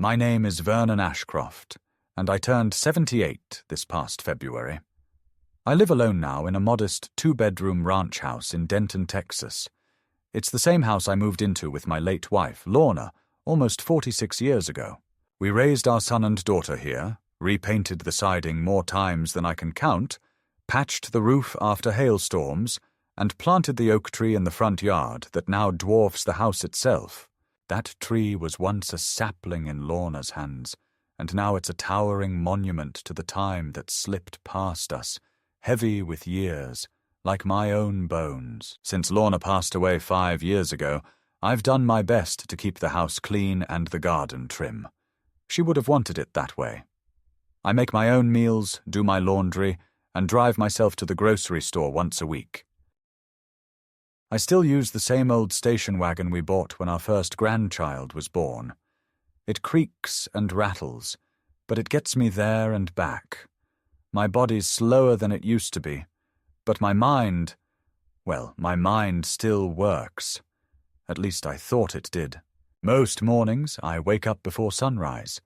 My name is Vernon Ashcroft, and I turned 78 this past February. I live alone now in a modest two-bedroom ranch house in Denton, Texas. It's the same house I moved into with my late wife, Lorna, almost 46 years ago. We raised our son and daughter here, repainted the siding more times than I can count, patched the roof after hailstorms, and planted the oak tree in the front yard that now dwarfs the house itself. That tree was once a sapling in Lorna's hands, and now it's a towering monument to the time that slipped past us, heavy with years, like my own bones. Since Lorna passed away 5 years ago, I've done my best to keep the house clean and the garden trim. She would have wanted it that way. I make my own meals, do my laundry, and drive myself to the grocery store once a week. I still use the same old station wagon we bought when our first grandchild was born. It creaks and rattles, but it gets me there and back. My body's slower than it used to be, but my mind still works. At least I thought it did. Most mornings I wake up before sunrise.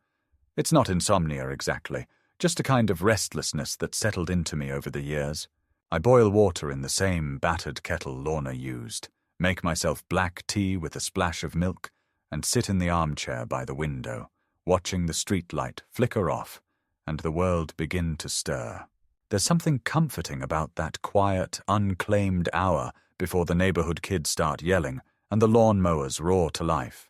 It's not insomnia exactly, just a kind of restlessness that settled into me over the years. I boil water in the same battered kettle Lorna used, make myself black tea with a splash of milk, and sit in the armchair by the window, watching the streetlight flicker off and the world begin to stir. There's something comforting about that quiet, unclaimed hour before the neighborhood kids start yelling and the lawnmowers roar to life.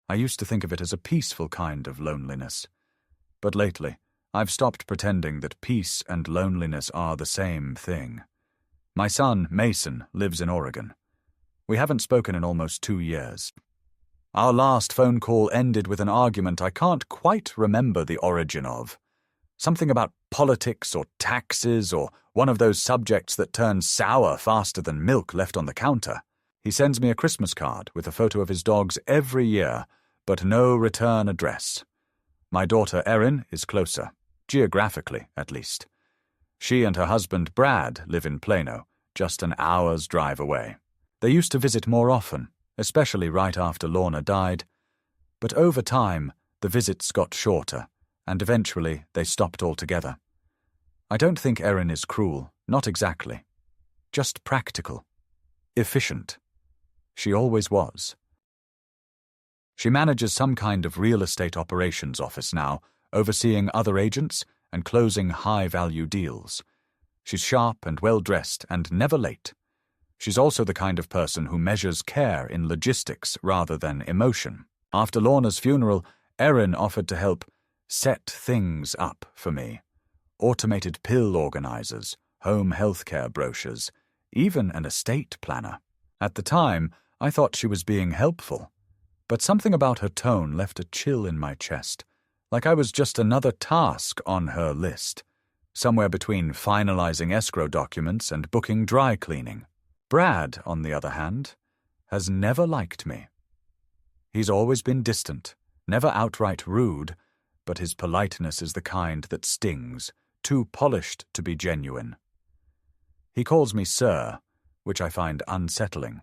I used to think of it as a peaceful kind of loneliness, but lately I've stopped pretending that peace and loneliness are the same thing. My son, Mason, lives in Oregon. We haven't spoken in almost 2 years. Our last phone call ended with an argument I can't quite remember the origin of. Something about politics or taxes or one of those subjects that turn sour faster than milk left on the counter. He sends me a Christmas card with a photo of his dogs every year, but no return address. My daughter Erin is closer, geographically at least. She and her husband Brad live in Plano, just an hour's drive away. They used to visit more often, especially right after Lorna died, but over time the visits got shorter, and eventually they stopped altogether. I don't think Erin is cruel, not exactly. Just practical. Efficient. She always was. She manages some kind of real estate operations office now, overseeing other agents and closing high-value deals. She's sharp and well-dressed and never late. She's also the kind of person who measures care in logistics rather than emotion. After Lorna's funeral, Erin offered to help set things up for me. Automated pill organizers, home healthcare brochures, even an estate planner. At the time, I thought she was being helpful, but something about her tone left a chill in my chest, like I was just another task on her list, somewhere between finalizing escrow documents and booking dry cleaning. Brad, on the other hand, has never liked me. He's always been distant, never outright rude, but his politeness is the kind that stings, too polished to be genuine. He calls me sir, which I find unsettling.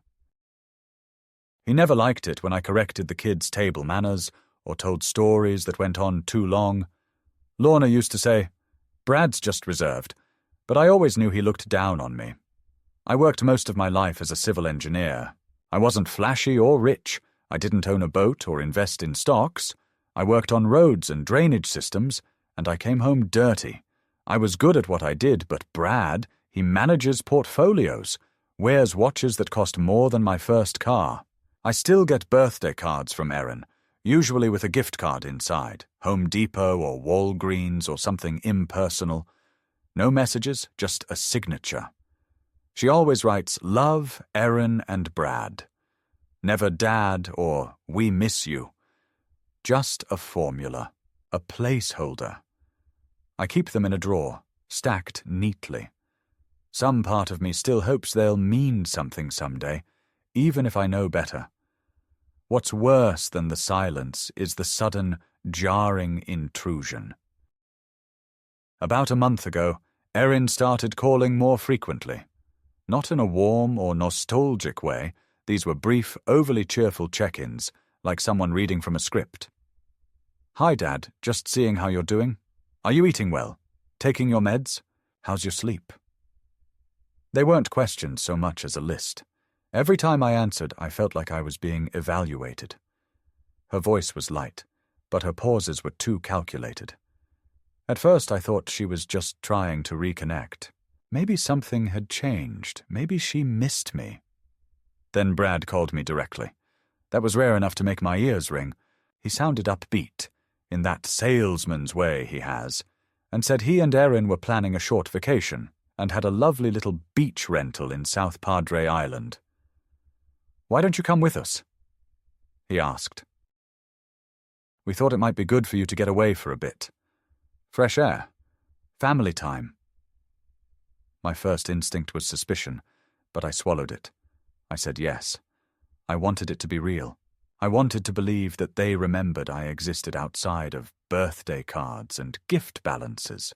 He never liked it when I corrected the kids' table manners or told stories that went on too long. Lorna used to say, "Brad's just reserved," but I always knew he looked down on me. I worked most of my life as a civil engineer. I wasn't flashy or rich. I didn't own a boat or invest in stocks. I worked on roads and drainage systems, and I came home dirty. I was good at what I did, but Brad, he manages portfolios, wears watches that cost more than my first car. I still get birthday cards from Erin, usually with a gift card inside, Home Depot or Walgreens or something impersonal. No messages, just a signature. She always writes, "Love, Erin and Brad." Never "Dad" or "We miss you." Just a formula, a placeholder. I keep them in a drawer, stacked neatly. Some part of me still hopes they'll mean something someday, even if I know better. What's worse than the silence is the sudden, jarring intrusion. About a month ago, Erin started calling more frequently. Not in a warm or nostalgic way, these were brief, overly cheerful check-ins, like someone reading from a script. "Hi, Dad. Just seeing how you're doing. Are you eating well? Taking your meds? How's your sleep?" They weren't questions so much as a list. Every time I answered, I felt like I was being evaluated. Her voice was light, but her pauses were too calculated. At first I thought she was just trying to reconnect. Maybe something had changed. Maybe she missed me. Then Brad called me directly. That was rare enough to make my ears ring. He sounded upbeat, in that salesman's way he has, and said he and Erin were planning a short vacation and had a lovely little beach rental in South Padre Island. "Why don't you come with us?" he asked. "We thought it might be good for you to get away for a bit. Fresh air. Family time." My first instinct was suspicion, but I swallowed it. I said yes. I wanted it to be real. I wanted to believe that they remembered I existed outside of birthday cards and gift balances.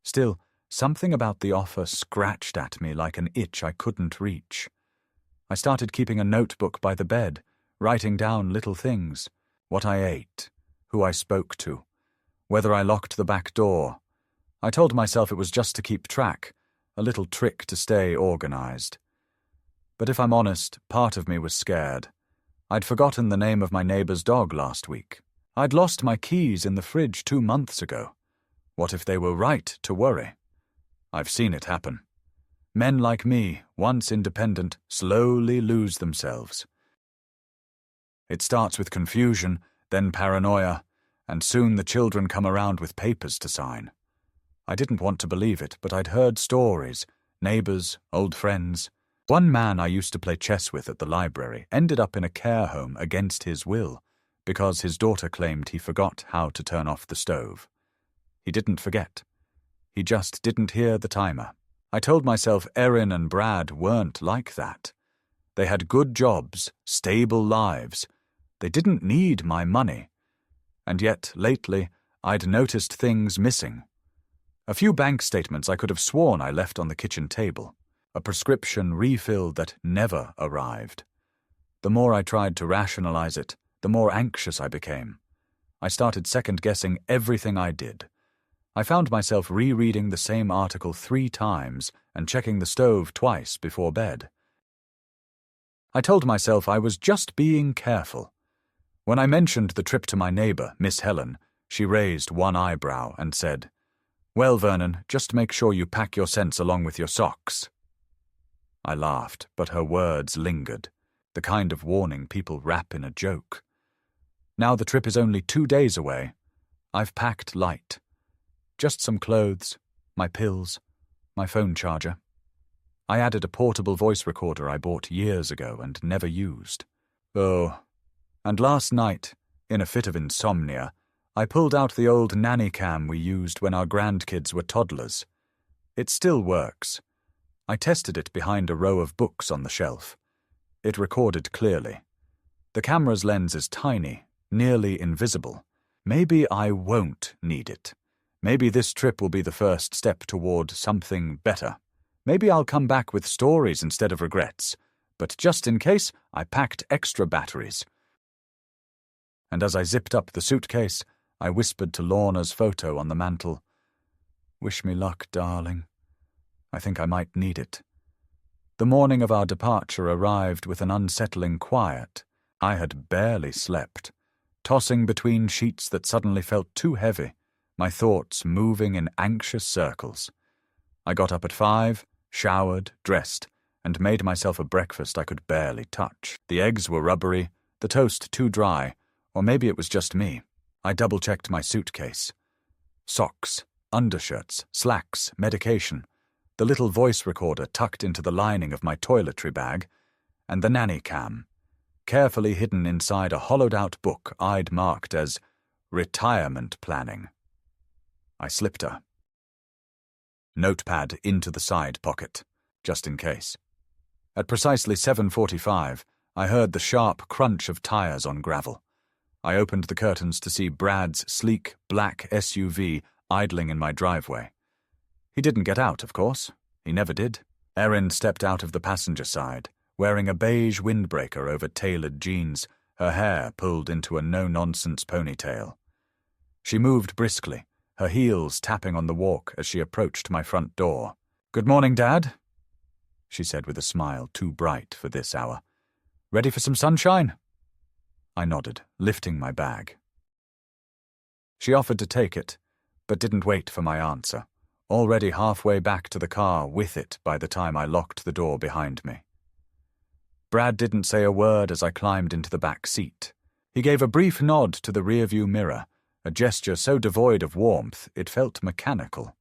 Still, something about the offer scratched at me like an itch I couldn't reach. I started keeping a notebook by the bed, writing down little things: what I ate, who I spoke to, whether I locked the back door. I told myself it was just to keep track, a little trick to stay organized. But if I'm honest, part of me was scared. I'd forgotten the name of my neighbor's dog last week. I'd lost my keys in the fridge 2 months ago. What if they were right to worry? I've seen it happen. Men like me, once independent, slowly lose themselves. It starts with confusion, then paranoia, and soon the children come around with papers to sign. I didn't want to believe it, but I'd heard stories, neighbors, old friends. One man I used to play chess with at the library ended up in a care home against his will because his daughter claimed he forgot how to turn off the stove. He didn't forget. He just didn't hear the timer. I told myself Erin and Brad weren't like that. They had good jobs, stable lives. They didn't need my money. And yet, lately, I'd noticed things missing. A few bank statements I could have sworn I left on the kitchen table. A prescription refill that never arrived. The more I tried to rationalize it, the more anxious I became. I started second-guessing everything I did. I found myself rereading the same article 3 times and checking the stove twice before bed. I told myself I was just being careful. When I mentioned the trip to my neighbor, Miss Helen, she raised one eyebrow and said, "Well, Vernon, just make sure you pack your scents along with your socks." I laughed, but her words lingered, the kind of warning people wrap in a joke. Now the trip is only 2 days away. I've packed light. Just some clothes, my pills, my phone charger. I added a portable voice recorder I bought years ago and never used. Oh, and last night, in a fit of insomnia, I pulled out the old nanny cam we used when our grandkids were toddlers. It still works. I tested it behind a row of books on the shelf. It recorded clearly. The camera's lens is tiny, nearly invisible. Maybe I won't need it. Maybe this trip will be the first step toward something better. Maybe I'll come back with stories instead of regrets. But just in case, I packed extra batteries. And as I zipped up the suitcase, I whispered to Lorna's photo on the mantel, "Wish me luck, darling. I think I might need it." The morning of our departure arrived with an unsettling quiet. I had barely slept, tossing between sheets that suddenly felt too heavy, my thoughts moving in anxious circles. I got up at 5, showered, dressed, and made myself a breakfast I could barely touch. The eggs were rubbery, the toast too dry, or maybe it was just me. I double-checked my suitcase. Socks, undershirts, slacks, medication, the little voice recorder tucked into the lining of my toiletry bag, and the nanny cam, carefully hidden inside a hollowed-out book I'd marked as retirement planning. I slipped her. Notepad into the side pocket, just in case. At precisely 7:45, I heard the sharp crunch of tires on gravel. I opened the curtains to see Brad's sleek, black SUV idling in my driveway. He didn't get out, of course. He never did. Erin stepped out of the passenger side, wearing a beige windbreaker over tailored jeans, her hair pulled into a no-nonsense ponytail. She moved briskly, her heels tapping on the walk as she approached my front door. "Good morning, Dad," she said with a smile too bright for this hour. "Ready for some sunshine?" I nodded, lifting my bag. She offered to take it, but didn't wait for my answer, already halfway back to the car with it by the time I locked the door behind me. Brad didn't say a word as I climbed into the back seat. He gave a brief nod to the rearview mirror, a gesture so devoid of warmth it felt mechanical.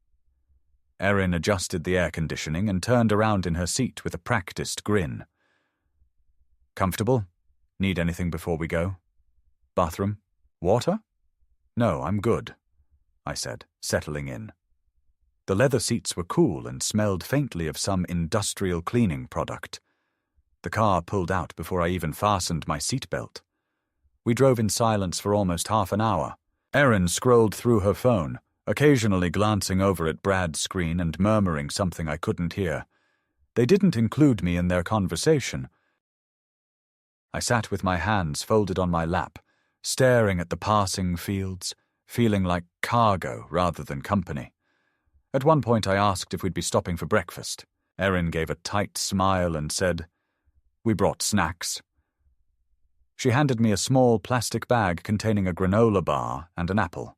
Erin adjusted the air conditioning and turned around in her seat with a practiced grin. "Comfortable? Need anything before we go? Bathroom? Water?" "No, I'm good," I said, settling in. The leather seats were cool and smelled faintly of some industrial cleaning product. The car pulled out before I even fastened my seatbelt. We drove in silence for almost half an hour. Erin scrolled through her phone, occasionally glancing over at Brad's screen and murmuring something I couldn't hear. They didn't include me in their conversation. I sat with my hands folded on my lap, staring at the passing fields, feeling like cargo rather than company. At one point I asked if we'd be stopping for breakfast. Erin gave a tight smile and said, "We brought snacks." She handed me a small plastic bag containing a granola bar and an apple.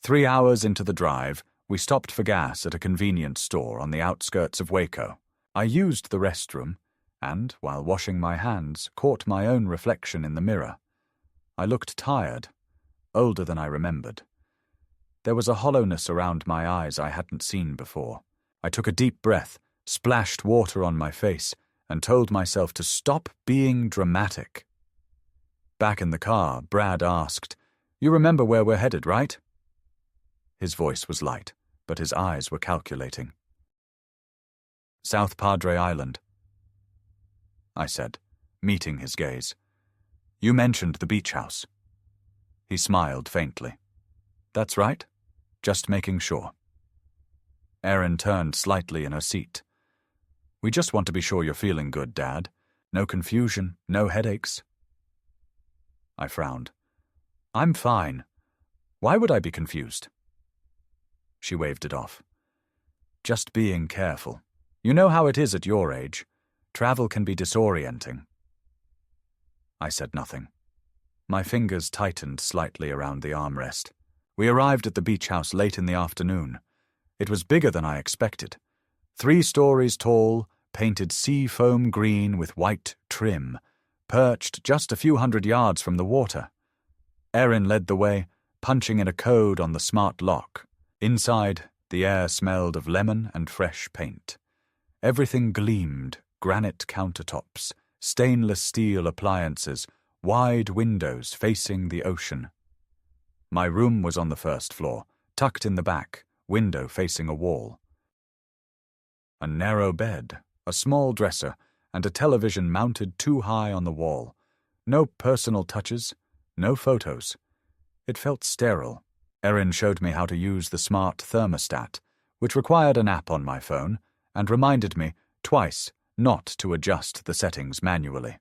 3 hours into the drive, we stopped for gas at a convenience store on the outskirts of Waco. I used the restroom and, while washing my hands, caught my own reflection in the mirror. I looked tired, older than I remembered. There was a hollowness around my eyes I hadn't seen before. I took a deep breath, splashed water on my face, and told myself to stop being dramatic. Back in the car, Brad asked, "You remember where we're headed, right?" His voice was light, but his eyes were calculating. "South Padre Island," I said, meeting his gaze. "You mentioned the beach house." He smiled faintly. "That's right. Just making sure." Erin turned slightly in her seat. "We just want to be sure you're feeling good, Dad. No confusion, no headaches." I frowned. "I'm fine. Why would I be confused?" She waved it off. "Just being careful. You know how it is at your age. Travel can be disorienting." I said nothing. My fingers tightened slightly around the armrest. We arrived at the beach house late in the afternoon. It was bigger than I expected. 3 stories tall, painted sea foam green with white trim, perched just a few hundred yards from the water. Erin led the way, punching in a code on the smart lock. Inside, the air smelled of lemon and fresh paint. Everything gleamed, granite countertops, stainless steel appliances, wide windows facing the ocean. My room was on the first floor, tucked in the back, window facing a wall. A narrow bed, a small dresser, and a television mounted too high on the wall. No personal touches, no photos. It felt sterile. Erin showed me how to use the smart thermostat, which required an app on my phone, and reminded me, twice, not to adjust the settings manually.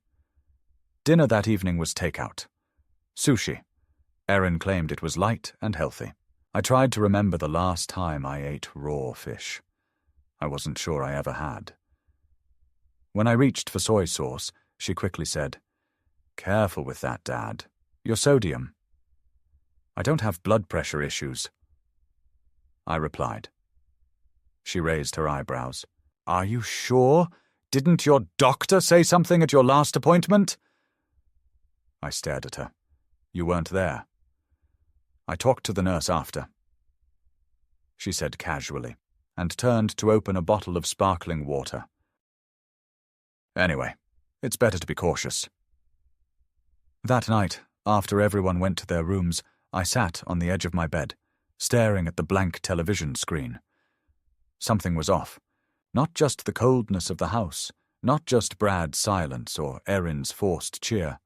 Dinner that evening was takeout. Sushi. Erin claimed it was light and healthy. I tried to remember the last time I ate raw fish. I wasn't sure I ever had. When I reached for soy sauce, she quickly said, "Careful with that, Dad. Your sodium." "I don't have blood pressure issues," I replied. She raised her eyebrows. "Are you sure? Didn't your doctor say something at your last appointment?" I stared at her. "You weren't there." "I talked to the nurse after," she said casually, and turned to open a bottle of sparkling water. "Anyway, it's better to be cautious." That night, after everyone went to their rooms, I sat on the edge of my bed, staring at the blank television screen. Something was off. Not just the coldness of the house, not just Brad's silence or Erin's forced cheer.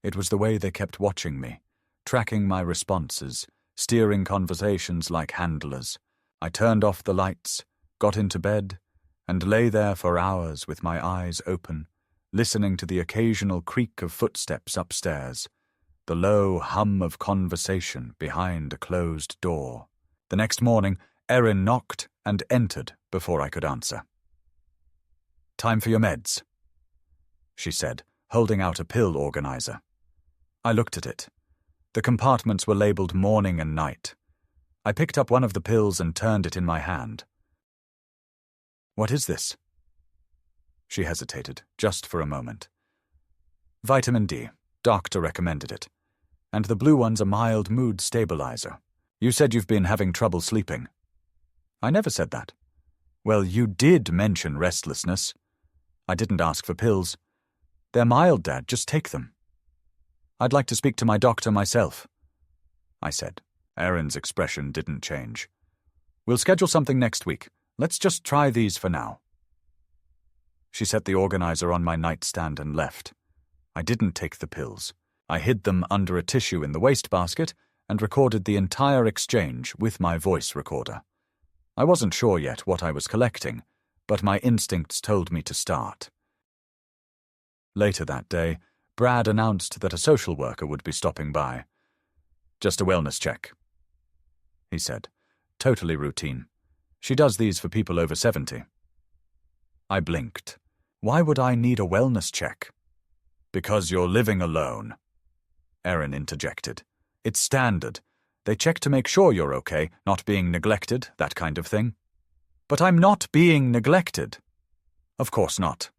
It was the way they kept watching me, tracking my responses, steering conversations like handlers. I turned off the lights, got into bed, and lay there for hours with my eyes open, listening to the occasional creak of footsteps upstairs, the low hum of conversation behind a closed door. The next morning, Erin knocked and entered before I could answer. "Time for your meds," she said, holding out a pill organizer. I looked at it. The compartments were labeled morning and night. I picked up one of the pills and turned it in my hand. "What is this?" She hesitated, just for a moment. "Vitamin D. Doctor recommended it. And the blue one's a mild mood stabilizer. You said you've been having trouble sleeping." "I never said that." "Well, you did mention restlessness." "I didn't ask for pills." "They're mild, Dad. Just take them." "I'd like to speak to my doctor myself," I said. Erin's expression didn't change. "We'll schedule something next week. Let's just try these for now." She set the organizer on my nightstand and left. I didn't take the pills. I hid them under a tissue in the wastebasket and recorded the entire exchange with my voice recorder. I wasn't sure yet what I was collecting, but my instincts told me to start. Later that day, Brad announced that a social worker would be stopping by. "Just a wellness check," he said. "Totally routine. She does these for people over 70. I blinked. Why would I need a wellness check? "Because you're living alone," Erin interjected. "It's standard. They check to make sure you're okay, not being neglected, that kind of thing." "But I'm not being neglected." "Of course not,"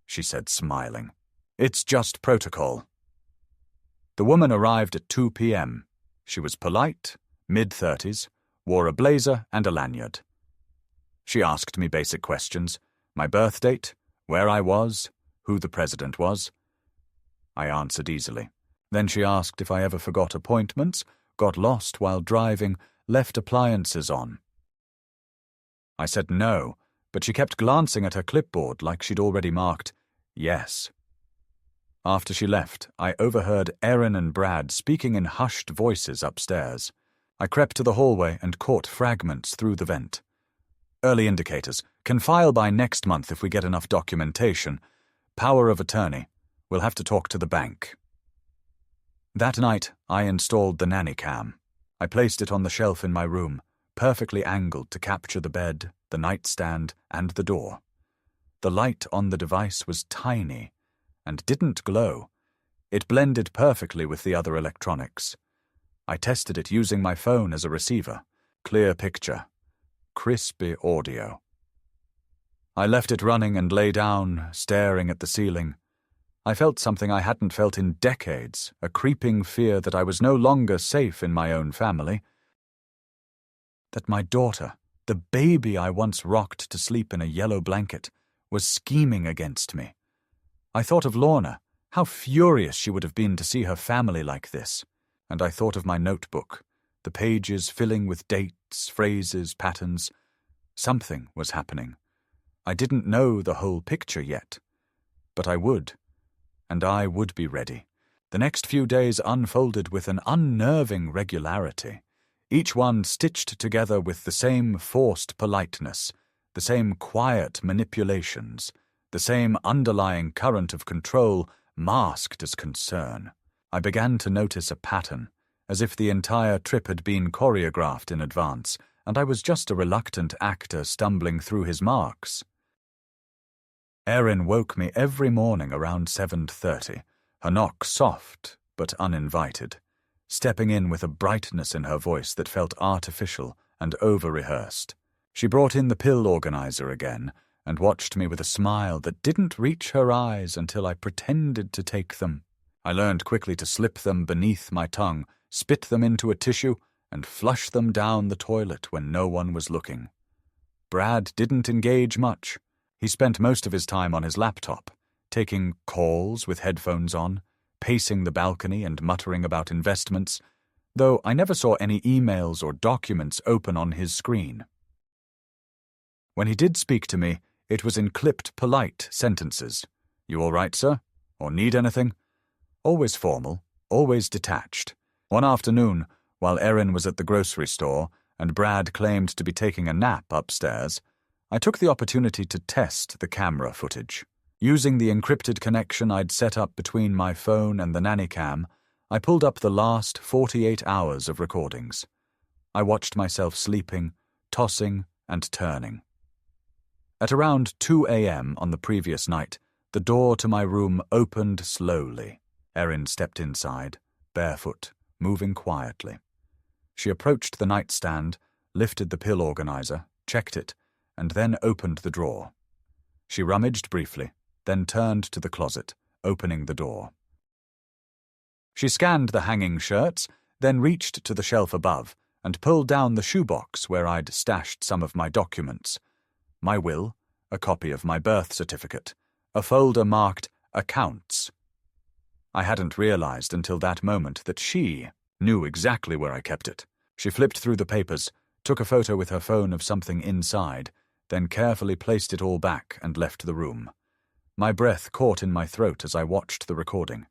she said, smiling. "It's just protocol." The woman arrived at 2 p.m. She was polite, mid-30s, wore a blazer and a lanyard. She asked me basic questions: my birth date, where I was, who the president was. I answered easily. Then she asked if I ever forgot appointments, got lost while driving, left appliances on. I said no, but she kept glancing at her clipboard like she'd already marked yes. After she left, I overheard Erin and Brad speaking in hushed voices upstairs. I crept to the hallway and caught fragments through the vent. "Early indicators. Can file by next month if we get enough documentation. Power of attorney. We'll have to talk to the bank." That night, I installed the nanny cam. I placed it on the shelf in my room, perfectly angled to capture the bed, the nightstand, and the door. The light on the device was tiny and didn't glow. It blended perfectly with the other electronics. I tested it using my phone as a receiver. Clear picture. Crispy audio. I left it running and lay down, staring at the ceiling. I felt something I hadn't felt in decades, a creeping fear that I was no longer safe in my own family. That my daughter, the baby I once rocked to sleep in a yellow blanket, was scheming against me. I thought of Lorna, how furious she would have been to see her family like this, and I thought of my notebook, the pages filling with dates, phrases, patterns. Something was happening. I didn't know the whole picture yet, but I would, and I would be ready. The next few days unfolded with an unnerving regularity, each one stitched together with the same forced politeness, the same quiet manipulations, the same underlying current of control masked as concern. I began to notice a pattern, as if the entire trip had been choreographed in advance, and I was just a reluctant actor stumbling through his marks. Erin woke me every morning around 7:30, her knock soft but uninvited, stepping in with a brightness in her voice that felt artificial and over-rehearsed. She brought in the pill organizer again and watched me with a smile that didn't reach her eyes until I pretended to take them. I learned quickly to slip them beneath my tongue, spit them into a tissue, and flush them down the toilet when no one was looking. Brad didn't engage much. He spent most of his time on his laptop, taking calls with headphones on, pacing the balcony and muttering about investments, though I never saw any emails or documents open on his screen. When he did speak to me, it was in clipped, polite sentences. "You all right, sir? Or need anything?" Always formal, always detached. One afternoon, while Erin was at the grocery store and Brad claimed to be taking a nap upstairs, I took the opportunity to test the camera footage. Using the encrypted connection I'd set up between my phone and the nanny cam, I pulled up the last 48 hours of recordings. I watched myself sleeping, tossing, and turning. At around 2 a.m. on the previous night, the door to my room opened slowly. Erin stepped inside, barefoot, moving quietly. She approached the nightstand, lifted the pill organizer, checked it, and then opened the drawer. She rummaged briefly, then turned to the closet, opening the door. She scanned the hanging shirts, then reached to the shelf above and pulled down the shoebox where I'd stashed some of my documents. My will, a copy of my birth certificate, a folder marked Accounts. I hadn't realized until that moment that she knew exactly where I kept it. She flipped through the papers, took a photo with her phone of something inside, then carefully placed it all back and left the room. My breath caught in my throat as I watched the recording.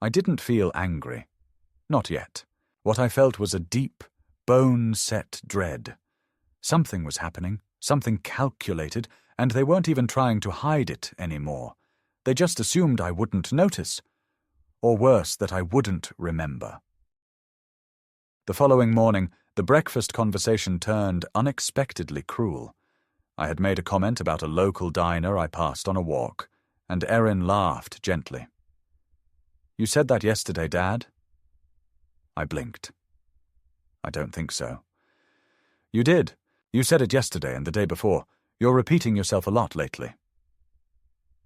I didn't feel angry. Not yet. What I felt was a deep, bone-set dread. Something was happening, something calculated, and they weren't even trying to hide it anymore. They just assumed I wouldn't notice. Or worse, that I wouldn't remember. The following morning, the breakfast conversation turned unexpectedly cruel. I had made a comment about a local diner I passed on a walk, and Erin laughed gently. "You said that yesterday, Dad?" I blinked. "I don't think so." "You did. You said it yesterday and the day before. You're repeating yourself a lot lately."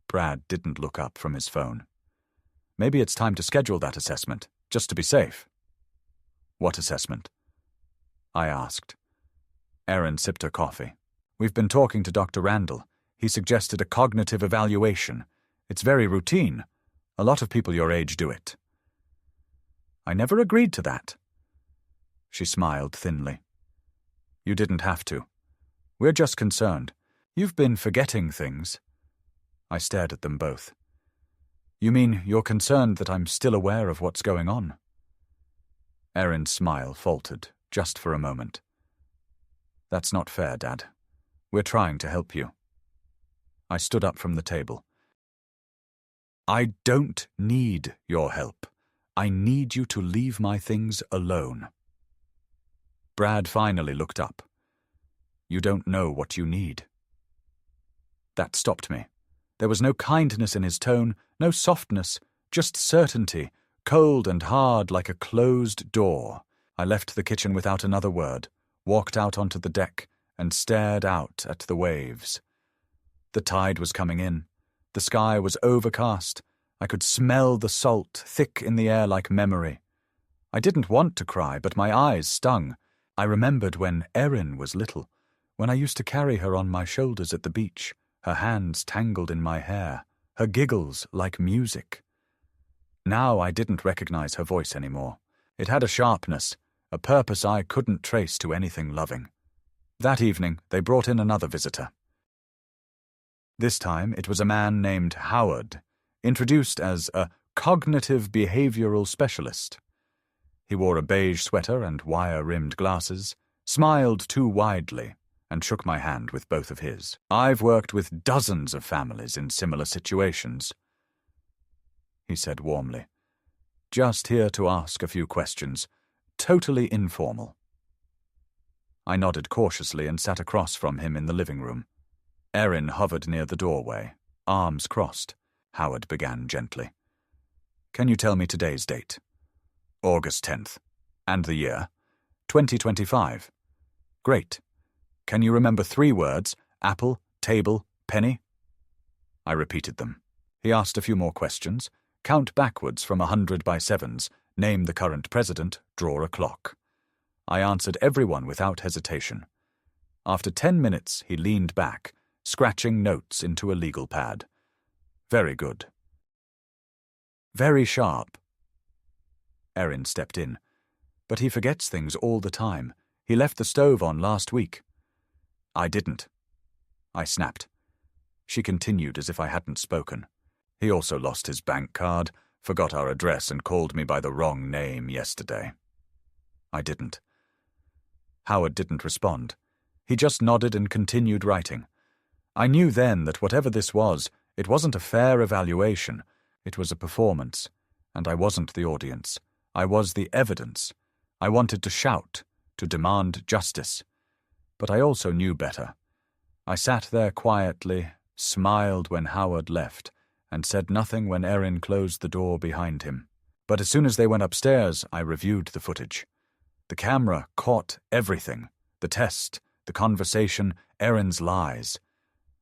Brad didn't look up from his phone. "Maybe it's time to schedule that assessment, just to be safe." "What assessment?" I asked. Erin sipped her coffee. "We've been talking to Dr. Randall. He suggested a cognitive evaluation. It's very routine. A lot of people your age do it." "I never agreed to that." She smiled thinly. "You didn't have to. We're just concerned. You've been forgetting things." I stared at them both. "You mean you're concerned that I'm still aware of what's going on?" Erin's smile faltered, just for a moment. "That's not fair, Dad. We're trying to help you." I stood up from the table. "I don't need your help. I need you to leave my things alone." Brad finally looked up. "You don't know what you need." That stopped me. There was no kindness in his tone, no softness, just certainty, cold and hard like a closed door. I left the kitchen without another word, walked out onto the deck, and stared out at the waves. The tide was coming in. The sky was overcast. I could smell the salt, thick in the air like memory. I didn't want to cry, but my eyes stung. I remembered when Erin was little, when I used to carry her on my shoulders at the beach, her hands tangled in my hair, her giggles like music. Now I didn't recognize her voice anymore. It had a sharpness, a purpose I couldn't trace to anything loving. That evening, they brought in another visitor. This time, it was a man named Howard, introduced as a cognitive behavioral specialist. He wore a beige sweater and wire-rimmed glasses, smiled too widely, and shook my hand with both of his. "I've worked with dozens of families in similar situations," he said warmly. "Just here to ask a few questions. Totally informal." I nodded cautiously and sat across from him in the living room. Erin hovered near the doorway, arms crossed. Howard began gently. "Can you tell me today's date?" "August 10th. And the year?" "2025. "Great. Can you remember 3 words? Apple, table, penny?" I repeated them. He asked a few more questions. Count backwards from 100 by 7s, name the current president, draw a clock. I answered everyone without hesitation. After 10 minutes, he leaned back, scratching notes into a legal pad. "Very good." "Very sharp." Erin stepped in. "But he forgets things all the time. He left the stove on last week." "I didn't." I snapped. She continued as if I hadn't spoken. "He also lost his bank card, forgot our address, and called me by the wrong name yesterday." I didn't. Howard didn't respond. He just nodded and continued writing. I knew then that whatever this was, it wasn't a fair evaluation. It was a performance, and I wasn't the audience. I was the evidence. I wanted to shout, to demand justice. But I also knew better. I sat there quietly, smiled when Howard left, and said nothing when Erin closed the door behind him. But as soon as they went upstairs, I reviewed the footage. The camera caught everything: the test, the conversation, Erin's lies.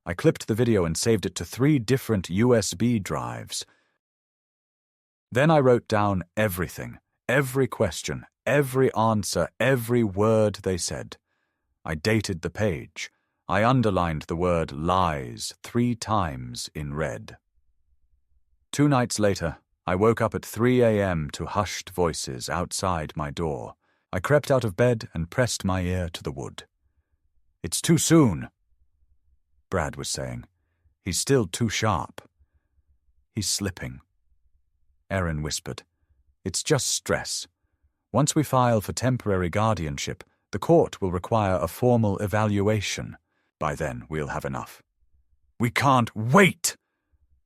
I clipped the video and saved it to 3 different USB drives. Then I wrote down everything, every question, every answer, every word they said. I dated the page. I underlined the word lies 3 times in red. 2 nights later, I woke up at 3 a.m. to hushed voices outside my door. I crept out of bed and pressed my ear to the wood. "It's too soon," Brad was saying. "He's still too sharp." "He's slipping," Erin whispered. "It's just stress. Once we file for temporary guardianship, the court will require a formal evaluation. By then, we'll have enough." "We can't wait,"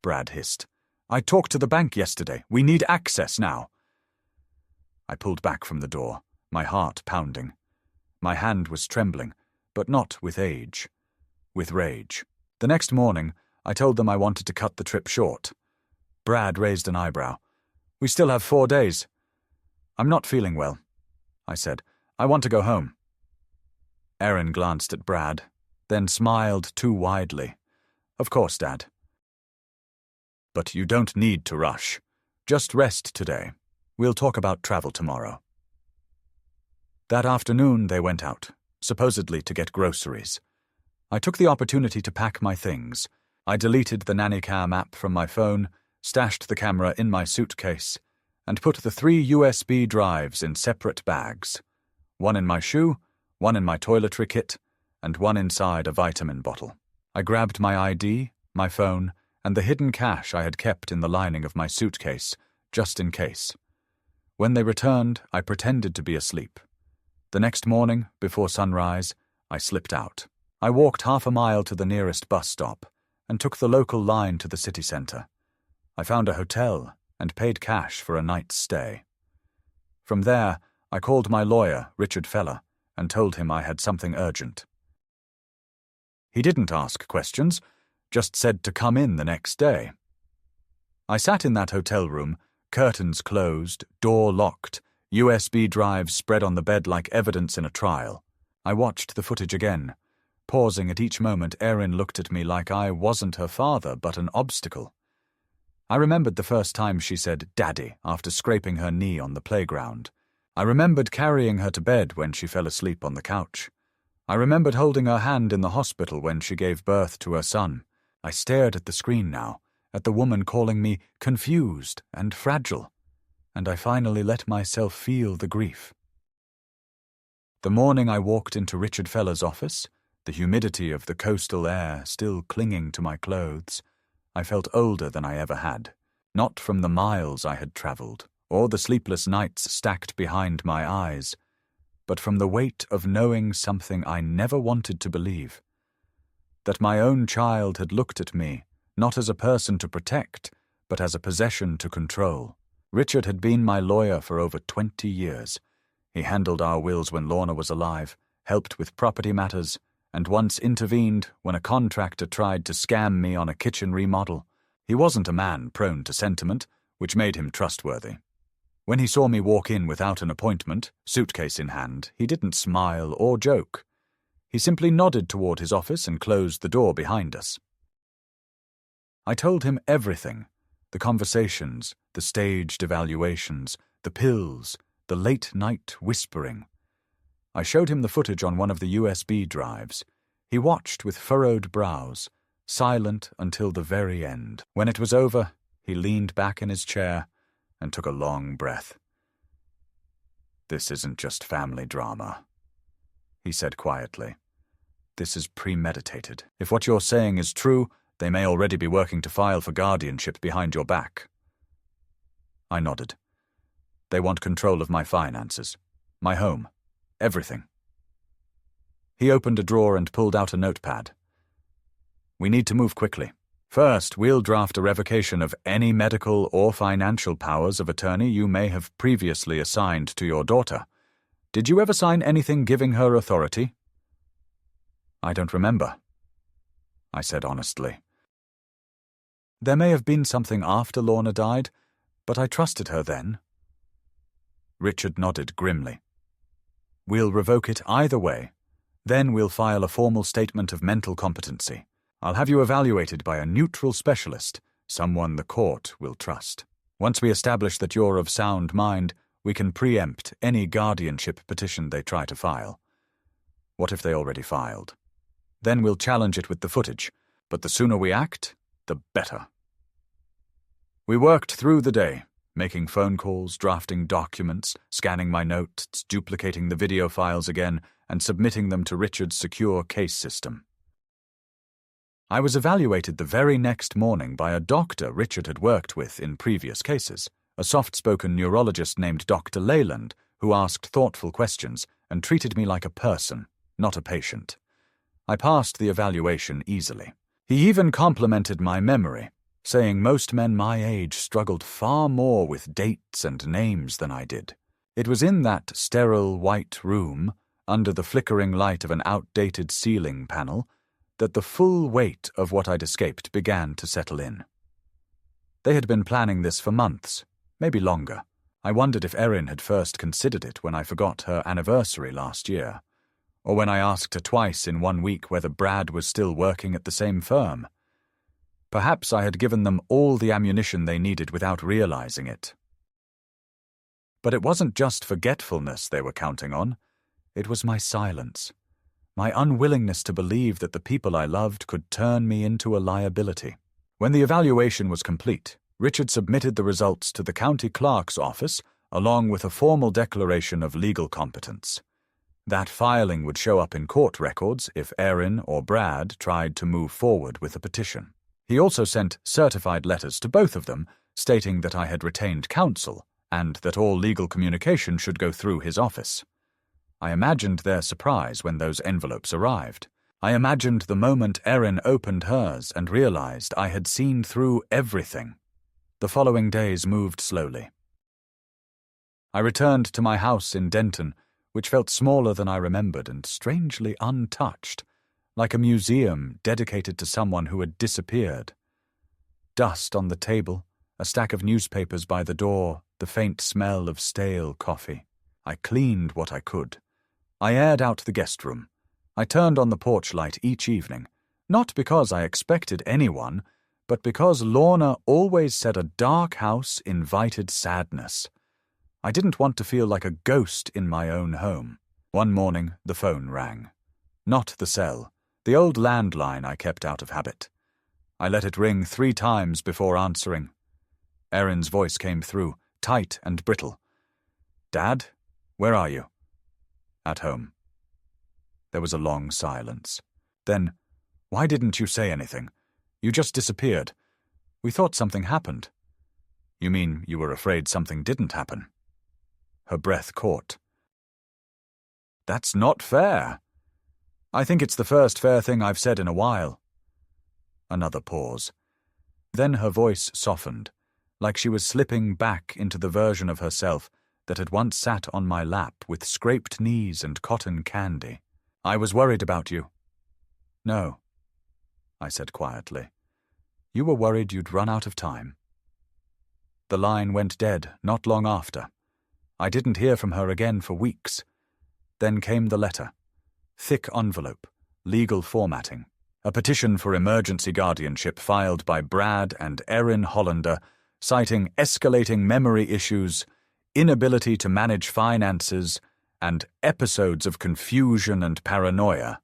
Brad hissed. "I talked to the bank yesterday. We need access now." I pulled back from the door, my heart pounding. My hand was trembling, but not with age, with rage. The next morning, I told them I wanted to cut the trip short. Brad raised an eyebrow. "We still have 4 days." "I'm not feeling well," I said. "I want to go home." Erin glanced at Brad, then smiled too widely. "Of course, Dad. But you don't need to rush. Just rest today. We'll talk about travel tomorrow." That afternoon they went out, supposedly to get groceries. I took the opportunity to pack my things. I deleted the Nannycam app from my phone, stashed the camera in my suitcase, and put the 3 USB drives in separate bags. One in my shoe, one in my toiletry kit, and one inside a vitamin bottle. I grabbed my ID, my phone, and the hidden cash I had kept in the lining of my suitcase, just in case. When they returned, I pretended to be asleep. The next morning, before sunrise, I slipped out. I walked half a mile to the nearest bus stop and took the local line to the city centre. I found a hotel and paid cash for a night's stay. From there, I called my lawyer, Richard Feller, and told him I had something urgent. He didn't ask questions, just said to come in the next day. I sat in that hotel room, curtains closed, door locked, USB drives spread on the bed like evidence in a trial. I watched the footage again. Pausing at each moment, Erin looked at me like I wasn't her father, but an obstacle. I remembered the first time she said "Daddy" after scraping her knee on the playground. I remembered carrying her to bed when she fell asleep on the couch. I remembered holding her hand in the hospital when she gave birth to her son. I stared at the screen now, at the woman calling me confused and fragile, and I finally let myself feel the grief. The morning I walked into Richard Feller's office, the humidity of the coastal air still clinging to my clothes, I felt older than I ever had, not from the miles I had travelled, or the sleepless nights stacked behind my eyes, but from the weight of knowing something I never wanted to believe. That my own child had looked at me, not as a person to protect, but as a possession to control. Richard had been my lawyer for over 20 years. He handled our wills when Lorna was alive, helped with property matters, and once intervened when a contractor tried to scam me on a kitchen remodel. He wasn't a man prone to sentiment, which made him trustworthy. When he saw me walk in without an appointment, suitcase in hand, he didn't smile or joke. He simply nodded toward his office and closed the door behind us. I told him everything: the conversations, the staged evaluations, the pills, the late-night whispering. I showed him the footage on one of the USB drives. He watched with furrowed brows, silent until the very end. When it was over, he leaned back in his chair and took a long breath. "This isn't just family drama," he said quietly. "This is premeditated. If what you're saying is true, they may already be working to file for guardianship behind your back." I nodded. "They want control of my finances, my home, everything." He opened a drawer and pulled out a notepad. "We need to move quickly. First, we'll draft a revocation of any medical or financial powers of attorney you may have previously assigned to your daughter. Did you ever sign anything giving her authority? I don't remember, I said honestly. There may have been something after Lorna died, but I trusted her then. Richard nodded grimly. We'll revoke it either way. Then we'll file a formal statement of mental competency. I'll have you evaluated by a neutral specialist, someone the court will trust. Once we establish that you're of sound mind, we can preempt any guardianship petition they try to file. What if they already filed? Then we'll challenge it with the footage, but the sooner we act, the better. We worked through the day, making phone calls, drafting documents, scanning my notes, duplicating the video files again, and submitting them to Richard's secure case system. I was evaluated the very next morning by a doctor Richard had worked with in previous cases, a soft-spoken neurologist named Dr. Leyland, who asked thoughtful questions and treated me like a person, not a patient. I passed the evaluation easily. He even complimented my memory, saying most men my age struggled far more with dates and names than I did. It was in that sterile white room, under the flickering light of an outdated ceiling panel, that the full weight of what I'd escaped began to settle in. They had been planning this for months, maybe longer. I wondered if Erin had first considered it when I forgot her anniversary last year, or when I asked her twice in 1 week whether Brad was still working at the same firm. Perhaps I had given them all the ammunition they needed without realizing it. But it wasn't just forgetfulness they were counting on. It was my silence. My unwillingness to believe that the people I loved could turn me into a liability. When the evaluation was complete, Richard submitted the results to the county clerk's office along with a formal declaration of legal competence. That filing would show up in court records if Erin or Brad tried to move forward with a petition. He also sent certified letters to both of them stating that I had retained counsel and that all legal communication should go through his office. I imagined their surprise when those envelopes arrived. I imagined the moment Erin opened hers and realized I had seen through everything. The following days moved slowly. I returned to my house in Denton, which felt smaller than I remembered and strangely untouched, like a museum dedicated to someone who had disappeared. Dust on the table, a stack of newspapers by the door, the faint smell of stale coffee. I cleaned what I could. I aired out the guest room. I turned on the porch light each evening, not because I expected anyone, but because Lorna always said a dark house invited sadness. I didn't want to feel like a ghost in my own home. One morning, the phone rang. Not the cell, the old landline I kept out of habit. I let it ring 3 times before answering. Erin's voice came through, tight and brittle. "Dad, where are you?" "At home." There was a long silence. Then, "Why didn't you say anything? You just disappeared. We thought something happened." "You mean you were afraid something didn't happen?" Her breath caught. "That's not fair. I think it's the first fair thing I've said in a while." Another pause. Then her voice softened, like she was slipping back into the version of herself that had once sat on my lap with scraped knees and cotton candy. "I was worried about you." "No," I said quietly. "You were worried you'd run out of time." The line went dead not long after. I didn't hear from her again for weeks. Then came the letter. Thick envelope, legal formatting. A petition for emergency guardianship filed by Brad and Erin Hollander, citing escalating memory issues, inability to manage finances, and episodes of confusion and paranoia.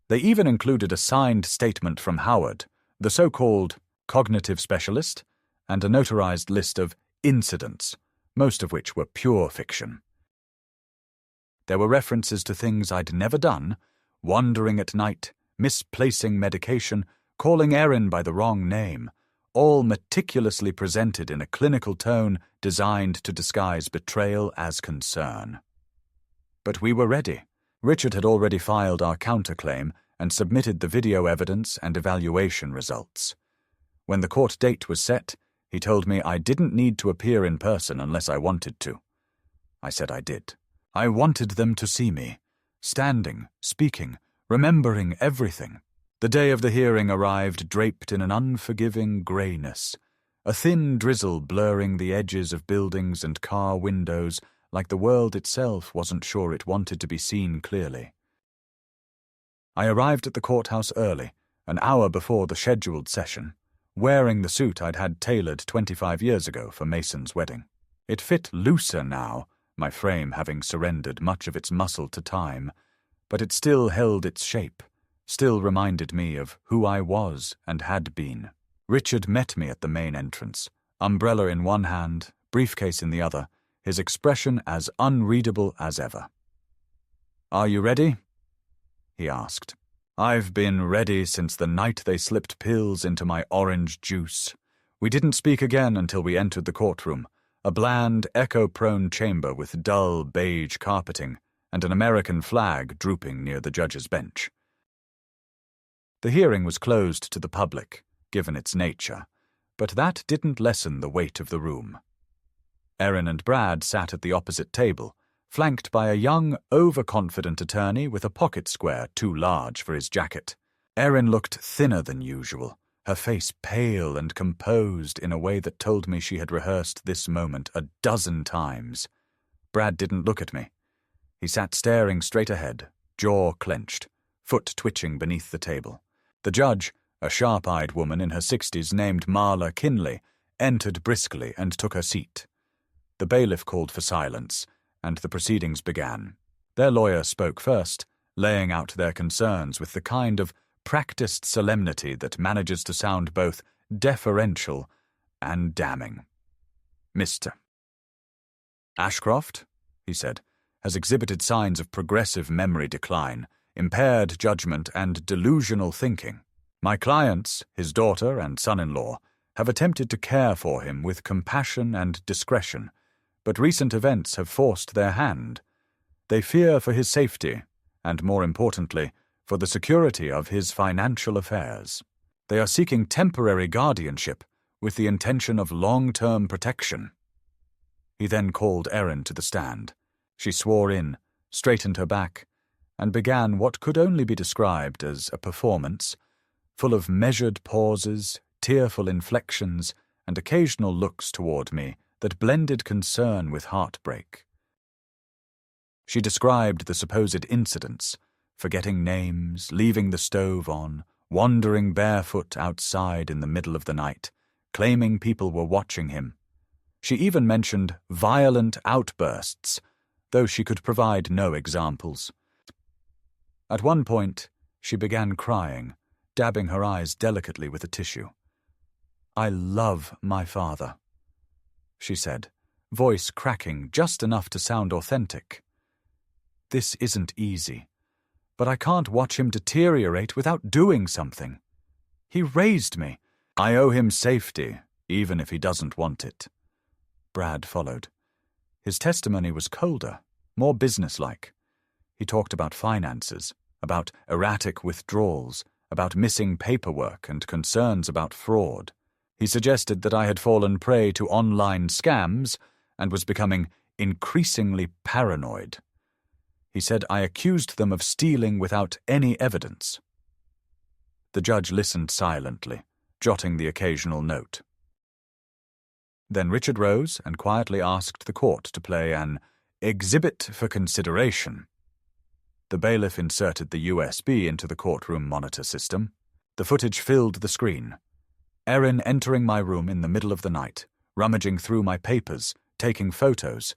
They even included a signed statement from Howard, the so-called cognitive specialist, and a notarized list of incidents, most of which were pure fiction. There were references to things I'd never done, wandering at night, misplacing medication, calling Erin by the wrong name, all meticulously presented in a clinical tone designed to disguise betrayal as concern. But we were ready. Richard had already filed our counterclaim and submitted the video evidence and evaluation results. When the court date was set, he told me I didn't need to appear in person unless I wanted to. I said I did. I wanted them to see me, standing, speaking, remembering everything. The day of the hearing arrived draped in an unforgiving greyness, a thin drizzle blurring the edges of buildings and car windows like the world itself wasn't sure it wanted to be seen clearly. I arrived at the courthouse early, an hour before the scheduled session, wearing the suit I'd had tailored 25 years ago for Mason's wedding. It fit looser now, my frame having surrendered much of its muscle to time, but it still held its shape, still reminded me of who I was and had been. Richard met me at the main entrance, umbrella in one hand, briefcase in the other, his expression as unreadable as ever. "Are you ready?" he asked. "I've been ready since the night they slipped pills into my orange juice." We didn't speak again until we entered the courtroom, a bland, echo-prone chamber with dull beige carpeting and an American flag drooping near the judge's bench. The hearing was closed to the public, given its nature, but that didn't lessen the weight of the room. Erin and Brad sat at the opposite table, flanked by a young, overconfident attorney with a pocket square too large for his jacket. Erin looked thinner than usual, her face pale and composed in a way that told me she had rehearsed this moment a dozen times. Brad didn't look at me. He sat staring straight ahead, jaw clenched, foot twitching beneath the table. The judge, a sharp-eyed woman in her 60s named Marla Kinley, entered briskly and took her seat. The bailiff called for silence, and the proceedings began. Their lawyer spoke first, laying out their concerns with the kind of practiced solemnity that manages to sound both deferential and damning. "Mr. Ashcroft," he said, "has exhibited signs of progressive memory decline, impaired judgment, and delusional thinking. My clients, his daughter and son-in-law, have attempted to care for him with compassion and discretion, but recent events have forced their hand. They fear for his safety, and more importantly, for the security of his financial affairs. They are seeking temporary guardianship with the intention of long-term protection." He then called Erin to the stand. She swore in, straightened her back, and began what could only be described as a performance, full of measured pauses, tearful inflections, and occasional looks toward me that blended concern with heartbreak. She described the supposed incidents, forgetting names, leaving the stove on, wandering barefoot outside in the middle of the night, claiming people were watching him. She even mentioned violent outbursts, though she could provide no examples. At one point, she began crying, dabbing her eyes delicately with a tissue. "I love my father," she said, voice cracking just enough to sound authentic. "This isn't easy, but I can't watch him deteriorate without doing something. He raised me. I owe him safety, even if he doesn't want it." Brad followed. His testimony was colder, more businesslike. He talked about finances, about erratic withdrawals, about missing paperwork and concerns about fraud. He suggested that I had fallen prey to online scams and was becoming increasingly paranoid. He said I accused them of stealing without any evidence. The judge listened silently, jotting the occasional note. Then Richard rose and quietly asked the court to play an exhibit for consideration. The bailiff inserted the USB into the courtroom monitor system. The footage filled the screen. Erin entering my room in the middle of the night, rummaging through my papers, taking photos.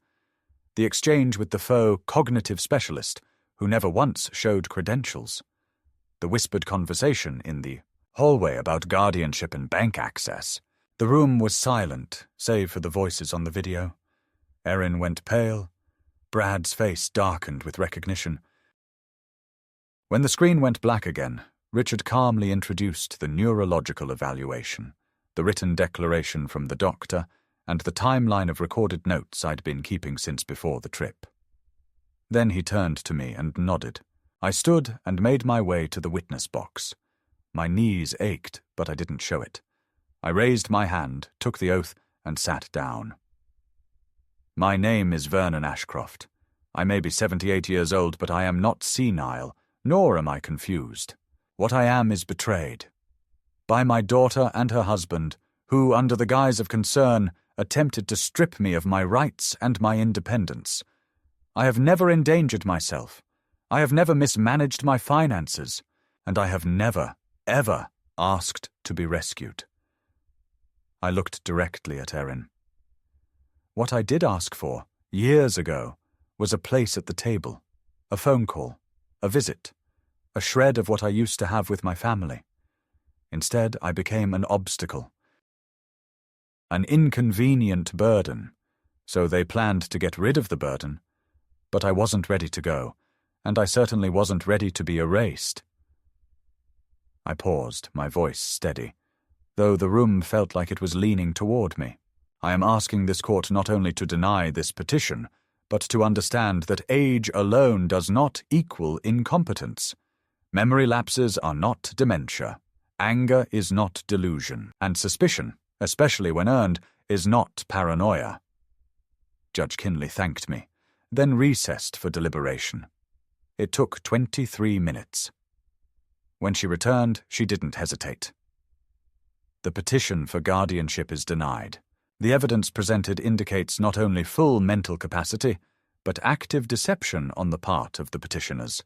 The exchange with the faux cognitive specialist, who never once showed credentials. The whispered conversation in the hallway about guardianship and bank access. The room was silent, save for the voices on the video. Erin went pale. Brad's face darkened with recognition. When the screen went black again, Richard calmly introduced the neurological evaluation, the written declaration from the doctor, and the timeline of recorded notes I'd been keeping since before the trip. Then he turned to me and nodded. I stood and made my way to the witness box. My knees ached, but I didn't show it. I raised my hand, took the oath, and sat down. My name is Vernon Ashcroft. I may be 78 years old, but I am not senile, nor am I confused. What I am is betrayed. By my daughter and her husband, who, under the guise of concern, attempted to strip me of my rights and my independence. I have never endangered myself. I have never mismanaged my finances, and I have never, ever asked to be rescued. I looked directly at Erin. What I did ask for, years ago, was a place at the table, a phone call, a visit, a shred of what I used to have with my family. Instead, I became an obstacle, an inconvenient burden, so they planned to get rid of the burden, but I wasn't ready to go, and I certainly wasn't ready to be erased. I paused, my voice steady, though the room felt like it was leaning toward me. I am asking this court not only to deny this petition, but to understand that age alone does not equal incompetence. Memory lapses are not dementia. Anger is not delusion. And suspicion, especially when earned, is not paranoia. Judge Kinley thanked me, then recessed for deliberation. It took 23 minutes. When she returned, she didn't hesitate. The petition for guardianship is denied. The evidence presented indicates not only full mental capacity, but active deception on the part of the petitioners.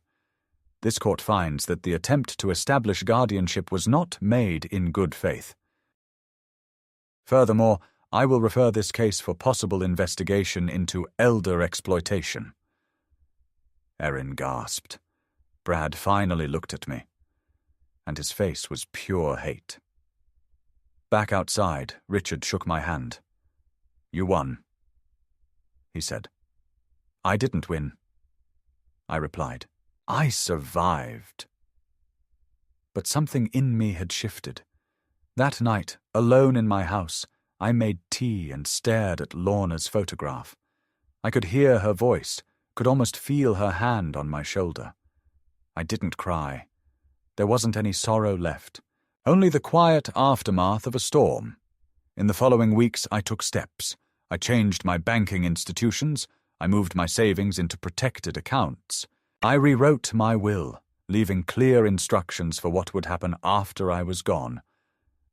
This court finds that the attempt to establish guardianship was not made in good faith. Furthermore, I will refer this case for possible investigation into elder exploitation. Erin gasped. Brad finally looked at me, and his face was pure hate. Back outside, Richard shook my hand. You won, he said. I didn't win, I replied. I survived. But something in me had shifted. That night, alone in my house, I made tea and stared at Lorna's photograph. I could hear her voice, could almost feel her hand on my shoulder. I didn't cry. There wasn't any sorrow left, only the quiet aftermath of a storm. In the following weeks, I took steps. I changed my banking institutions. I moved my savings into protected accounts. I rewrote my will, leaving clear instructions for what would happen after I was gone,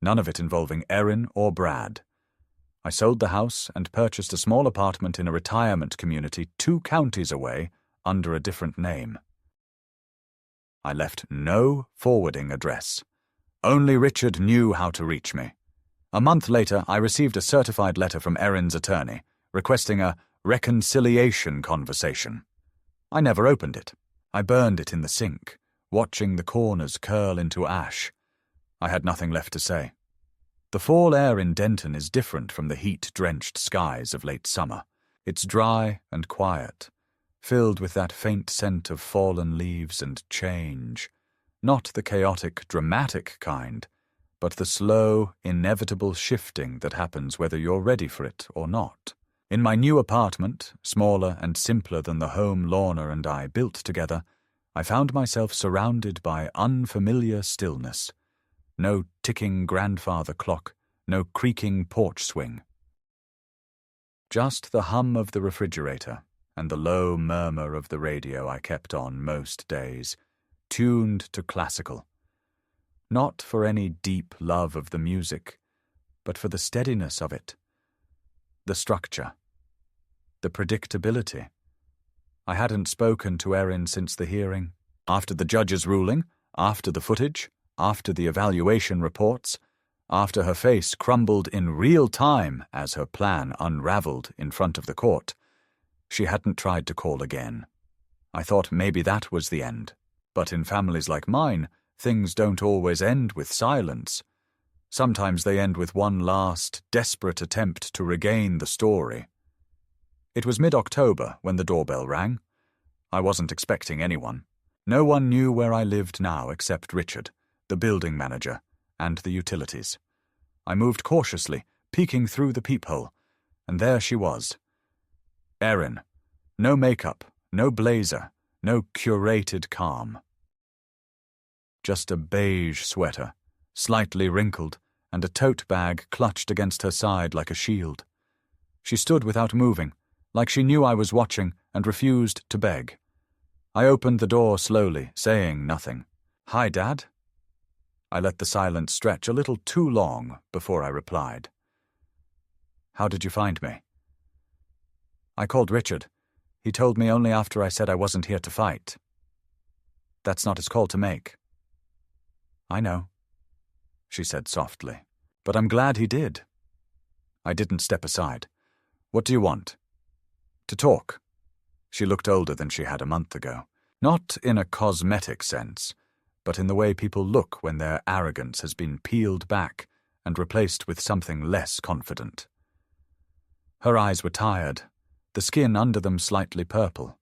none of it involving Erin or Brad. I sold the house and purchased a small apartment in a retirement community 2 counties away under a different name. I left no forwarding address. Only Richard knew how to reach me. A month later, I received a certified letter from Erin's attorney, requesting a reconciliation conversation. I never opened it. I burned it in the sink, watching the corners curl into ash. I had nothing left to say. The fall air in Denton is different from the heat-drenched skies of late summer. It's dry and quiet, filled with that faint scent of fallen leaves and change. Not the chaotic, dramatic kind, but the slow, inevitable shifting that happens whether you're ready for it or not. In my new apartment, smaller and simpler than the home Lorna and I built together, I found myself surrounded by unfamiliar stillness. No ticking grandfather clock, no creaking porch swing. Just the hum of the refrigerator and the low murmur of the radio I kept on most days, tuned to classical. Not for any deep love of the music, but for the steadiness of it. The structure, the predictability. I hadn't spoken to Erin since the hearing. After the judge's ruling, after the footage, after the evaluation reports, after her face crumbled in real time as her plan unraveled in front of the court, she hadn't tried to call again. I thought maybe that was the end. But in families like mine, things don't always end with silence. Sometimes they end with one last, desperate attempt to regain the story. It was mid-October when the doorbell rang. I wasn't expecting anyone. No one knew where I lived now except Richard, the building manager, and the utilities. I moved cautiously, peeking through the peephole, and there she was. Erin. No makeup, no blazer, no curated calm. Just a beige sweater, slightly wrinkled, and a tote bag clutched against her side like a shield. She stood without moving, like she knew I was watching and refused to beg. I opened the door slowly, saying nothing. "Hi, Dad." I let the silence stretch a little too long before I replied. "How did you find me?" "I called Richard. He told me only after I said I wasn't here to fight." "That's not his call to make." "I know," she said softly, "but I'm glad he did." I didn't step aside. "What do you want?" "To talk." She looked older than she had a month ago. Not in a cosmetic sense, but in the way people look when their arrogance has been peeled back and replaced with something less confident. Her eyes were tired, the skin under them slightly purple.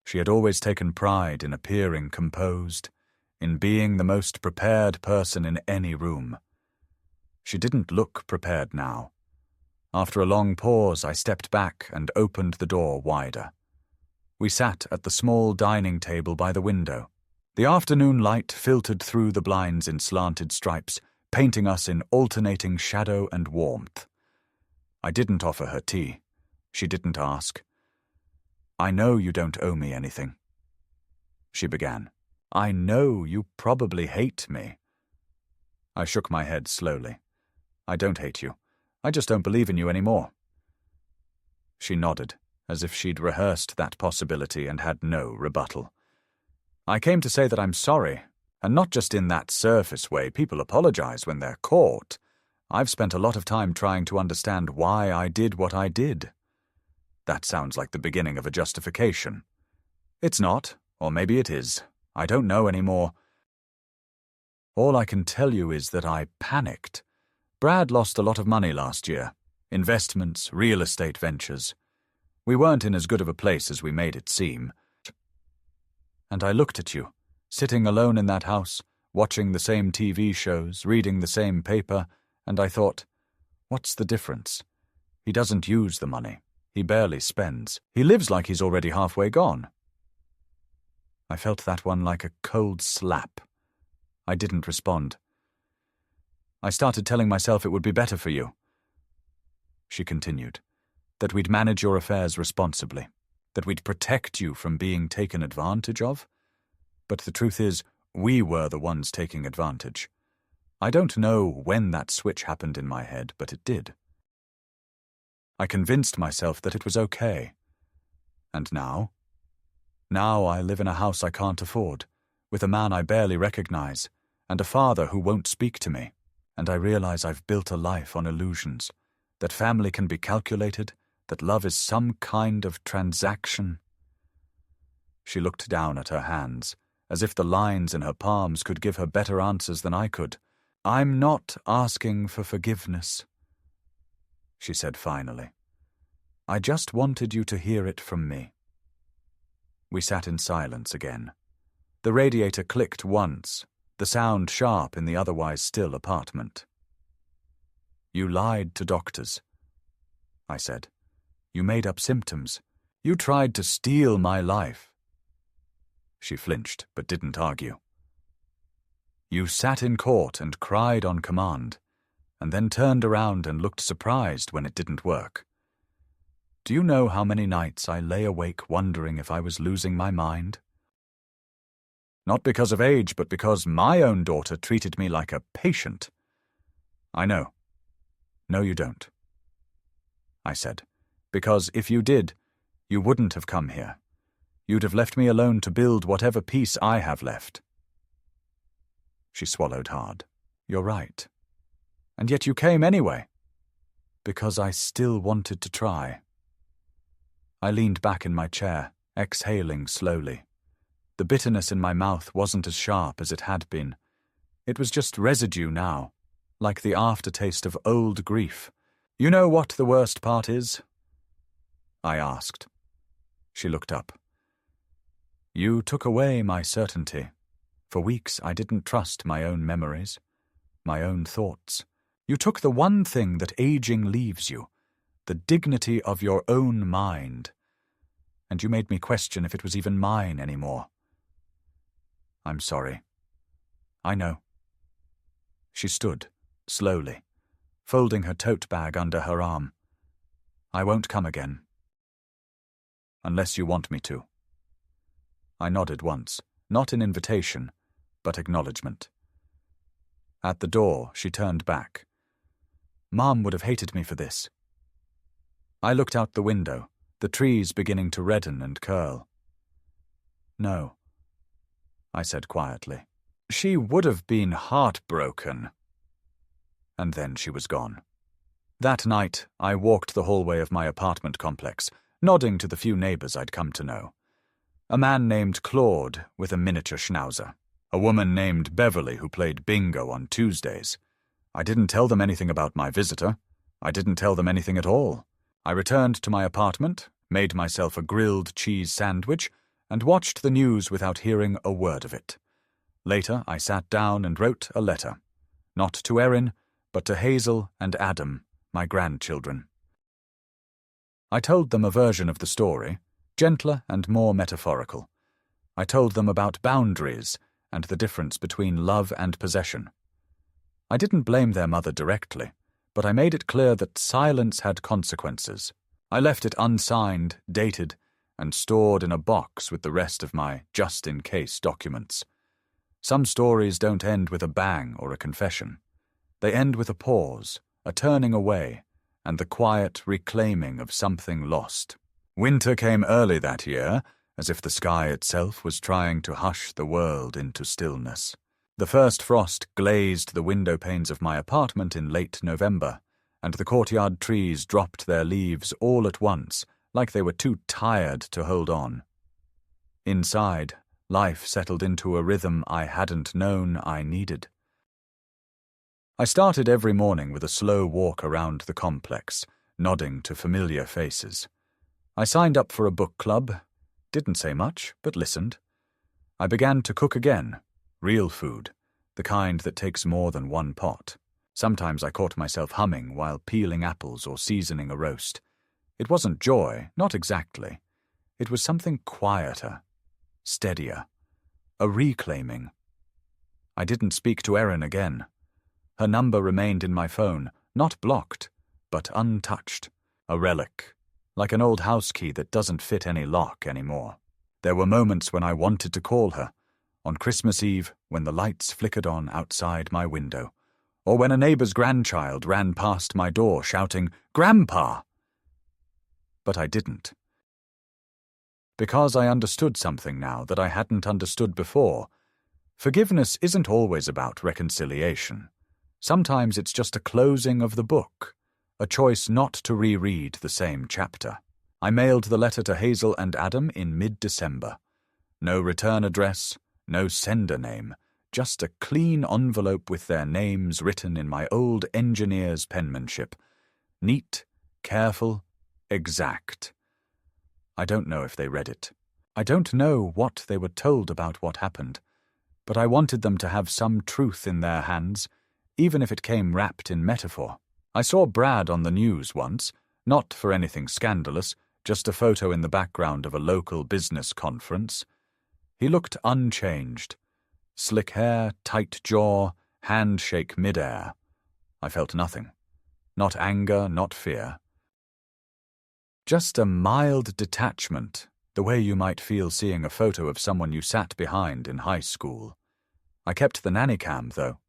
She had always taken pride in appearing composed, in being the most prepared person in any room. She didn't look prepared now. After a long pause, I stepped back and opened the door wider. We sat at the small dining table by the window. The afternoon light filtered through the blinds in slanted stripes, painting us in alternating shadow and warmth. I didn't offer her tea. She didn't ask. "I know you don't owe me anything," she began. "I know you probably hate me." I shook my head slowly. "I don't hate you. I just don't believe in you anymore." She nodded, as if she'd rehearsed that possibility and had no rebuttal. "I came to say that I'm sorry, and not just in that surface way people apologize when they're caught. I've spent a lot of time trying to understand why I did what I did." That sounds like the beginning of a justification. It's not, or maybe it is. I don't know anymore. All I can tell you is that I panicked. Brad lost a lot of money last year. Investments, real estate ventures. We weren't in as good of a place as we made it seem. And I looked at you, sitting alone in that house, watching the same TV shows, reading the same paper, and I thought, what's the difference? He doesn't use the money. He barely spends. He lives like he's already halfway gone. I felt that one like a cold slap. I didn't respond. "I started telling myself it would be better for you," she continued, "that we'd manage your affairs responsibly, that we'd protect you from being taken advantage of. But the truth is, we were the ones taking advantage. I don't know when that switch happened in my head, but it did. I convinced myself that it was okay. And now? Now I live in a house I can't afford, with a man I barely recognize, and a father who won't speak to me. And I realize I've built a life on illusions, that family can be calculated, that love is some kind of transaction." She looked down at her hands, as if the lines in her palms could give her better answers than I could. "I'm not asking for forgiveness," she said finally. "I just wanted you to hear it from me." We sat in silence again. The radiator clicked once, the sound sharp in the otherwise still apartment. "You lied to doctors," I said. "You made up symptoms. You tried to steal my life." She flinched, but didn't argue. "You sat in court and cried on command, and then turned around and looked surprised when it didn't work. Do you know how many nights I lay awake wondering if I was losing my mind? Not because of age, but because my own daughter treated me like a patient." "I know." "No, you don't," I said, "because if you did, you wouldn't have come here. You'd have left me alone to build whatever peace I have left." She swallowed hard. "You're right. And yet you came anyway." "Because I still wanted to try." I leaned back in my chair, exhaling slowly. The bitterness in my mouth wasn't as sharp as it had been. It was just residue now, like the aftertaste of old grief. "You know what the worst part is?" I asked. She looked up. "You took away my certainty. For weeks I didn't trust my own memories, my own thoughts. You took the one thing that aging leaves you, the dignity of your own mind, and you made me question if it was even mine anymore. I'm sorry. I know." She stood, slowly, folding her tote bag under her arm. "I won't come again. Unless you want me to." I nodded once, not in invitation, but acknowledgement. At the door, she turned back. "Mom would have hated me for this." I looked out the window, the trees beginning to redden and curl. "No," I said quietly. "She would have been heartbroken." And then she was gone. That night, I walked the hallway of my apartment complex, nodding to the few neighbors I'd come to know. A man named Claude with a miniature schnauzer. A woman named Beverly who played bingo on Tuesdays. I didn't tell them anything about my visitor. I didn't tell them anything at all. I returned to my apartment, made myself a grilled cheese sandwich, and watched the news without hearing a word of it. Later, I sat down and wrote a letter. Not to Erin, but to Hazel and Adam, my grandchildren. I told them a version of the story, gentler and more metaphorical. I told them about boundaries and the difference between love and possession. I didn't blame their mother directly, but I made it clear that silence had consequences. I left it unsigned, dated, and stored in a box with the rest of my just-in-case documents. Some stories don't end with a bang or a confession. They end with a pause, a turning away, and the quiet reclaiming of something lost. Winter came early that year, as if the sky itself was trying to hush the world into stillness. The first frost glazed the window panes of my apartment in late November, and the courtyard trees dropped their leaves all at once, like they were too tired to hold on. Inside, life settled into a rhythm I hadn't known I needed. I started every morning with a slow walk around the complex, nodding to familiar faces. I signed up for a book club, didn't say much, but listened. I began to cook again, real food, the kind that takes more than one pot. Sometimes I caught myself humming while peeling apples or seasoning a roast. It wasn't joy, not exactly. It was something quieter, steadier, a reclaiming. I didn't speak to Erin again. Her number remained in my phone, not blocked, but untouched, a relic, like an old house key that doesn't fit any lock anymore. There were moments when I wanted to call her, on Christmas Eve when the lights flickered on outside my window, or when a neighbor's grandchild ran past my door shouting, "Grandpa!" But I didn't. Because I understood something now that I hadn't understood before. Forgiveness isn't always about reconciliation. Sometimes it's just a closing of the book, a choice not to reread the same chapter. I mailed the letter to Hazel and Adam in mid-December. No return address, no sender name, just a clean envelope with their names written in my old engineer's penmanship. Neat, careful, exact. I don't know if they read it. I don't know what they were told about what happened, but I wanted them to have some truth in their hands, even if it came wrapped in metaphor. I saw Brad on the news once, not for anything scandalous, just a photo in the background of a local business conference. He looked unchanged. Slick hair, tight jaw, handshake midair. I felt nothing. Not anger, not fear. Just a mild detachment, the way you might feel seeing a photo of someone you sat behind in high school. I kept the nanny cam, though.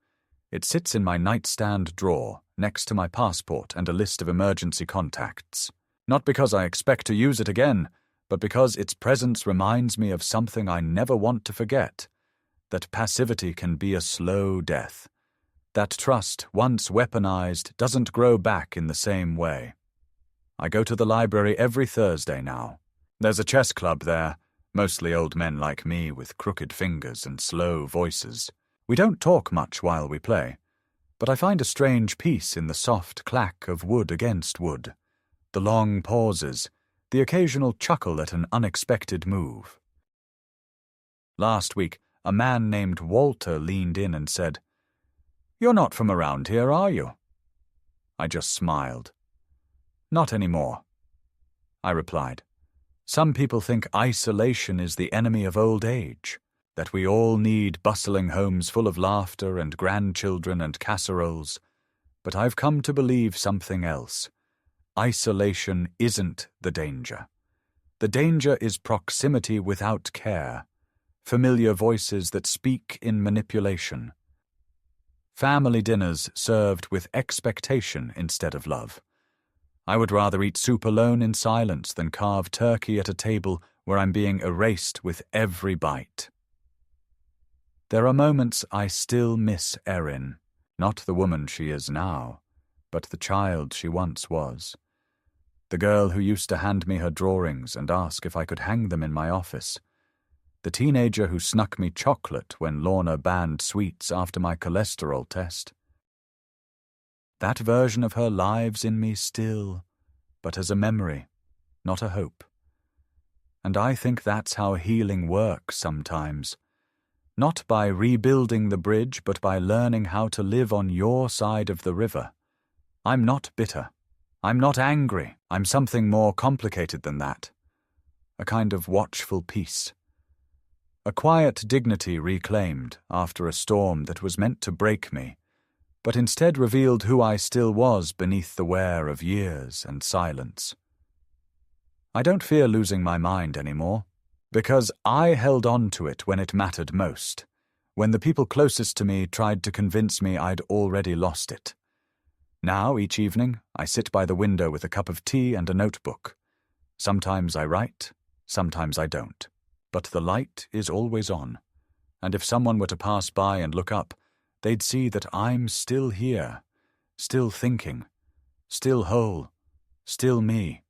It sits in my nightstand drawer, next to my passport and a list of emergency contacts. Not because I expect to use it again, but because its presence reminds me of something I never want to forget. That passivity can be a slow death. That trust, once weaponized, doesn't grow back in the same way. I go to the library every Thursday now. There's a chess club there, mostly old men like me with crooked fingers and slow voices. We don't talk much while we play, but I find a strange peace in the soft clack of wood against wood, the long pauses, the occasional chuckle at an unexpected move. Last week, a man named Walter leaned in and said, "You're not from around here, are you?" I just smiled. "Not anymore," I replied. Some people think isolation is the enemy of old age, that we all need bustling homes full of laughter and grandchildren and casseroles. but I've come to believe something else. Isolation isn't the danger. The danger is proximity without care, familiar voices that speak in manipulation. Family dinners served with expectation instead of love. I would rather eat soup alone in silence than carve turkey at a table where I'm being erased with every bite. There are moments I still miss Erin, not the woman she is now, but the child she once was. The girl who used to hand me her drawings and ask if I could hang them in my office. The teenager who snuck me chocolate when Lorna banned sweets after my cholesterol test. That version of her lives in me still, but as a memory, not a hope. And I think that's how healing works sometimes. Not by rebuilding the bridge, but by learning how to live on your side of the river. I'm not bitter. I'm not angry. I'm something more complicated than that. A kind of watchful peace. A quiet dignity reclaimed after a storm that was meant to break me, but instead revealed who I still was beneath the wear of years and silence. I don't fear losing my mind anymore, because I held on to it when it mattered most, when the people closest to me tried to convince me I'd already lost it. Now, each evening, I sit by the window with a cup of tea and a notebook. Sometimes I write, sometimes I don't. But the light is always on, and if someone were to pass by and look up, they'd see that I'm still here, still thinking, still whole, still me.